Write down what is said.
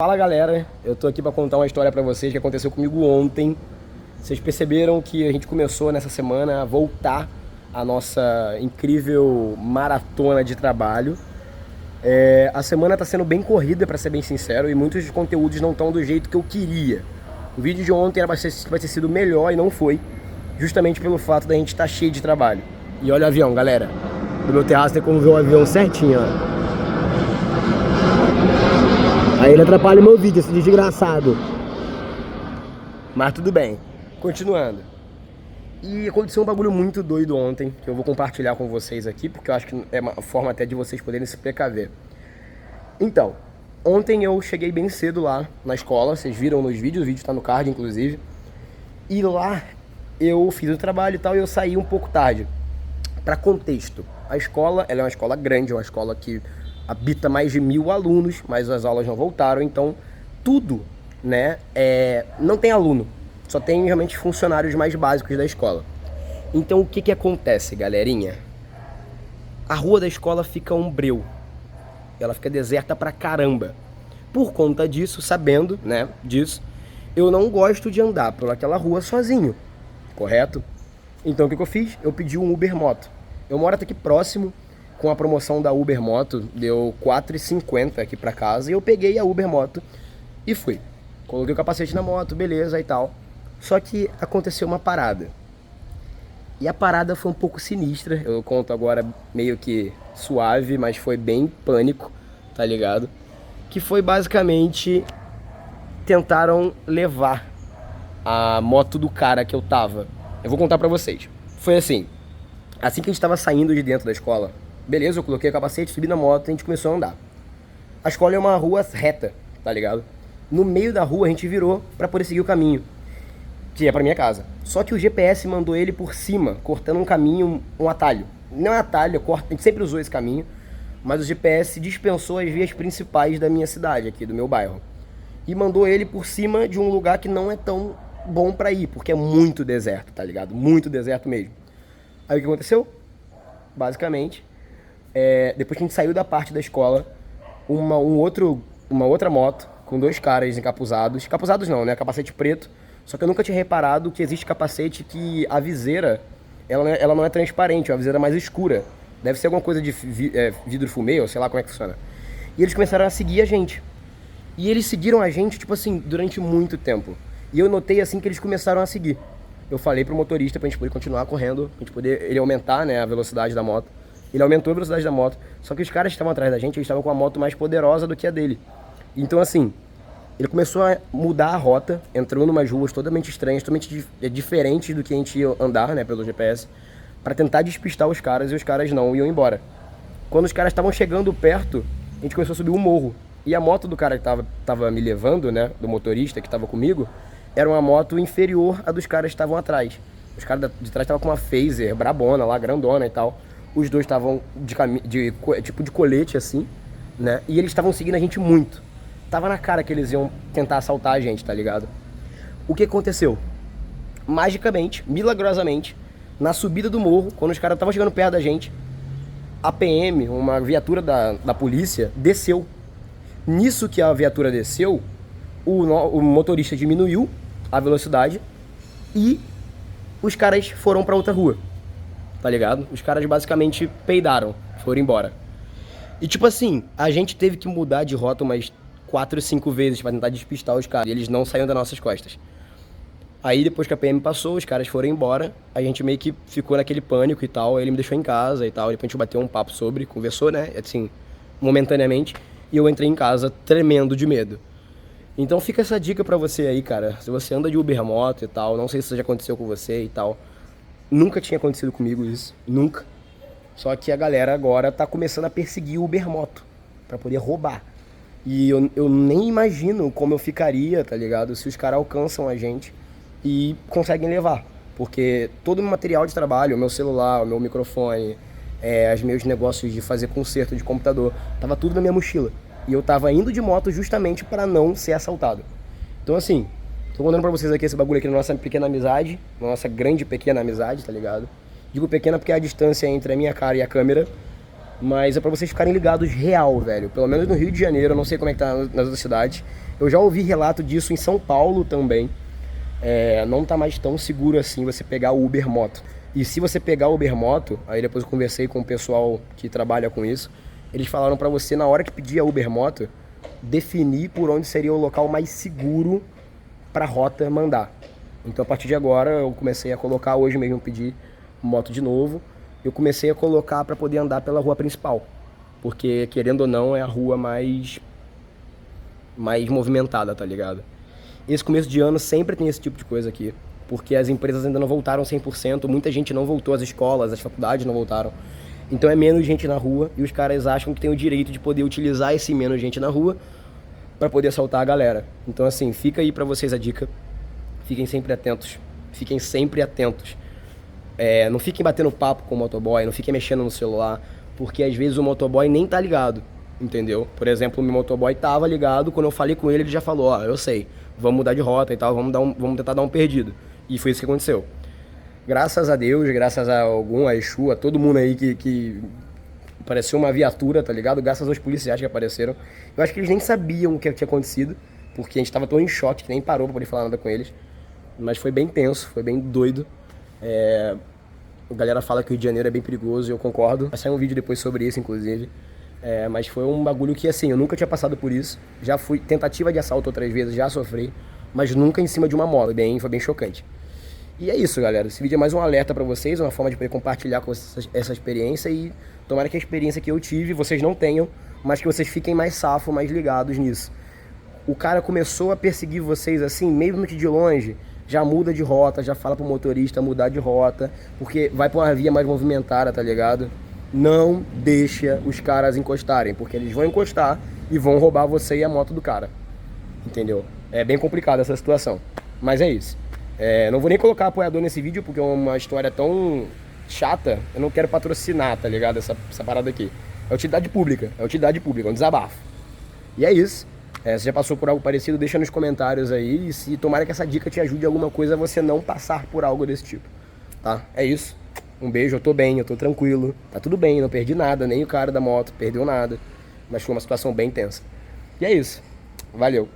Fala galera, eu tô aqui pra contar uma história pra vocês que aconteceu comigo ontem. Vocês perceberam que a gente começou nessa semana a voltar a nossa incrível maratona de trabalho. A semana tá sendo bem corrida, pra ser bem sincero, e muitos dos conteúdos não estão do jeito que eu queria. O vídeo de ontem era pra ter sido melhor e não foi, justamente pelo fato da gente estar cheio de trabalho. E olha o avião, galera. Do meu terraço tem como ver o avião certinho, ó. Aí ele atrapalha o meu vídeo, esse desgraçado. Mas tudo bem, continuando. E aconteceu um bagulho muito doido ontem, que eu vou compartilhar com vocês aqui, porque eu acho que é uma forma até de vocês poderem se precaver. Então, ontem eu cheguei bem cedo lá na escola, vocês viram nos vídeos, o vídeo tá no card inclusive. E lá eu fiz o trabalho e tal, e eu saí um pouco tarde. Para contexto, a escola, ela é uma escola grande, é uma escola que habita mais de 1000 alunos, mas as aulas não voltaram, então tudo, né, não tem aluno, só tem realmente funcionários mais básicos da escola. Então o que acontece, galerinha? A rua da escola fica um breu, ela fica deserta pra caramba. Por conta disso, sabendo, né, disso, eu não gosto de andar por aquela rua sozinho, correto? Então o que eu fiz? Eu pedi um Uber Moto. Eu moro até aqui próximo. Com a promoção da Uber Moto, deu R$4,50 aqui pra casa, e eu peguei a Uber Moto e fui. Coloquei o capacete na moto, beleza e tal. Só que aconteceu uma parada. E a parada foi um pouco sinistra, eu conto agora meio que suave, mas foi bem pânico, tá ligado? Que foi basicamente, tentaram levar a moto do cara que eu tava. Eu vou contar pra vocês. Foi assim que a gente tava saindo de dentro da escola, beleza, eu coloquei o capacete, subi na moto e a gente começou a andar. A escola é uma rua reta, tá ligado? No meio da rua a gente virou pra poder seguir o caminho, que é pra minha casa. Só que o GPS mandou ele por cima, cortando um caminho, um atalho. Não é atalho, a gente sempre usou esse caminho, mas o GPS dispensou as vias principais da minha cidade aqui, do meu bairro. E mandou ele por cima de um lugar que não é tão bom pra ir, porque é muito deserto, tá ligado? Muito deserto mesmo. Aí o que aconteceu? Basicamente, depois que a gente saiu da parte da escola, uma outra moto com dois caras encapuzados. Encapuzados não, né? Capacete preto. Só que eu nunca tinha reparado que existe capacete que a viseira, ela não é transparente, é uma viseira mais escura. Deve ser alguma coisa de vidro fumê, ou sei lá como é que funciona. E eles começaram a seguir a gente. E eles seguiram a gente, tipo assim, durante muito tempo. E eu notei assim que eles começaram a seguir. Eu falei pro motorista pra gente poder continuar correndo, pra gente poder ele aumentar, né, a velocidade da moto. Ele aumentou a velocidade da moto, só que os caras que estavam atrás da gente, eles estavam com a moto mais poderosa do que a dele. Então assim, ele começou a mudar a rota, entrou em umas ruas totalmente estranhas, totalmente diferentes do que a gente ia andar, né, pelo GPS, pra tentar despistar os caras, e os caras não iam embora. Quando os caras estavam chegando perto, a gente começou a subir um morro. E a moto do cara que tava me levando, né, do motorista que tava comigo, era uma moto inferior à dos caras que estavam atrás. Os caras de trás estavam com uma Phaser brabona lá, grandona e tal. Os dois estavam tipo de colete assim, né? E eles estavam seguindo a gente muito. Tava na cara que eles iam tentar assaltar a gente, tá ligado? O que aconteceu? Magicamente, milagrosamente, na subida do morro, quando os caras estavam chegando perto da gente, a PM, uma viatura da polícia, desceu. Nisso que a viatura desceu, o motorista diminuiu a velocidade e os caras foram pra outra rua, tá ligado? Os caras basicamente peidaram, foram embora. E tipo assim, a gente teve que mudar de rota umas 4 ou 5 vezes pra tentar despistar os caras, e eles não saíam das nossas costas. Aí depois que a PM passou, os caras foram embora, a gente meio que ficou naquele pânico e tal, ele me deixou em casa e tal, depois a gente bateu um papo sobre, conversou, né, assim, momentaneamente, e eu entrei em casa tremendo de medo. Então fica essa dica pra você aí, cara. Se você anda de Uber Moto e tal, não sei se isso já aconteceu com você e tal. Nunca tinha acontecido comigo isso, nunca. Só que a galera agora tá começando a perseguir o Uber Moto pra poder roubar. E eu nem imagino como eu ficaria, tá ligado? Se os caras alcançam a gente e conseguem levar. Porque todo o meu material de trabalho, o meu celular, o meu microfone, os meus negócios de fazer conserto de computador, tava tudo na minha mochila. E eu tava indo de moto justamente para não ser assaltado. Então assim, tô contando pra vocês aqui esse bagulho aqui na nossa pequena amizade, na nossa grande pequena amizade, tá ligado? Digo pequena porque é a distância entre a minha cara e a câmera. Mas é pra vocês ficarem ligados real, velho. Pelo menos no Rio de Janeiro, eu não sei como é que tá nas outras cidades. Eu já ouvi relato disso em São Paulo também. Não tá mais tão seguro assim você pegar o Uber Moto. E se você pegar o Uber Moto, aí depois eu conversei com o pessoal que trabalha com isso, eles falaram pra você, na hora que pedir a Uber Moto, definir por onde seria o local mais seguro pra rota mandar. Então a partir de agora eu comecei a colocar, hoje mesmo pedir moto de novo, eu comecei a colocar pra poder andar pela rua principal. Porque, querendo ou não, é a rua mais movimentada, tá ligado? Esse começo de ano sempre tem esse tipo de coisa aqui, porque as empresas ainda não voltaram 100%, muita gente não voltou, as escolas, as faculdades não voltaram. Então é menos gente na rua e os caras acham que tem o direito de poder utilizar esse menos gente na rua pra poder assaltar a galera. Então assim, fica aí pra vocês a dica, fiquem sempre atentos, fiquem sempre atentos. Não fiquem batendo papo com o motoboy, não fiquem mexendo no celular, porque às vezes o motoboy nem tá ligado, entendeu? Por exemplo, o meu motoboy tava ligado, quando eu falei com ele, ele já falou, ó, eu sei, vamos mudar de rota e tal, vamos tentar dar um perdido. E foi isso que aconteceu. Graças a Deus, graças a a Exu, a todo mundo aí que apareceu uma viatura, tá ligado? Graças aos policiais que apareceram. Eu acho que eles nem sabiam o que tinha acontecido, porque a gente tava tão em choque que nem parou pra poder falar nada com eles. Mas foi bem tenso, foi bem doido. A galera fala que o Rio de Janeiro é bem perigoso e eu concordo. Vai sair um vídeo depois sobre isso, inclusive. Mas foi um bagulho que, assim, eu nunca tinha passado por isso. Já fui tentativa de assalto outras vezes, já sofri, mas nunca em cima de uma moto. Foi bem chocante. E é isso, galera. Esse vídeo é mais um alerta pra vocês, uma forma de poder compartilhar com essa experiência e tomara que a experiência que eu tive vocês não tenham, mas que vocês fiquem mais safos, mais ligados nisso. O cara começou a perseguir vocês assim, mesmo que de longe, já muda de rota, já fala pro motorista mudar de rota, porque vai pra uma via mais movimentada, tá ligado? Não deixa os caras encostarem, porque eles vão encostar e vão roubar você e a moto do cara, entendeu? É bem complicada essa situação, mas é isso. Não vou nem colocar apoiador nesse vídeo, porque é uma história tão chata, eu não quero patrocinar, tá ligado? Essa parada aqui. É utilidade pública, é um desabafo. E é isso. Se já passou por algo parecido, deixa nos comentários aí. E se tomara que essa dica te ajude em alguma coisa, você não passar por algo desse tipo, tá? É isso. Um beijo, eu tô bem, eu tô tranquilo. Tá tudo bem, não perdi nada, nem o cara da moto perdeu nada. Mas foi uma situação bem tensa. E é isso. Valeu.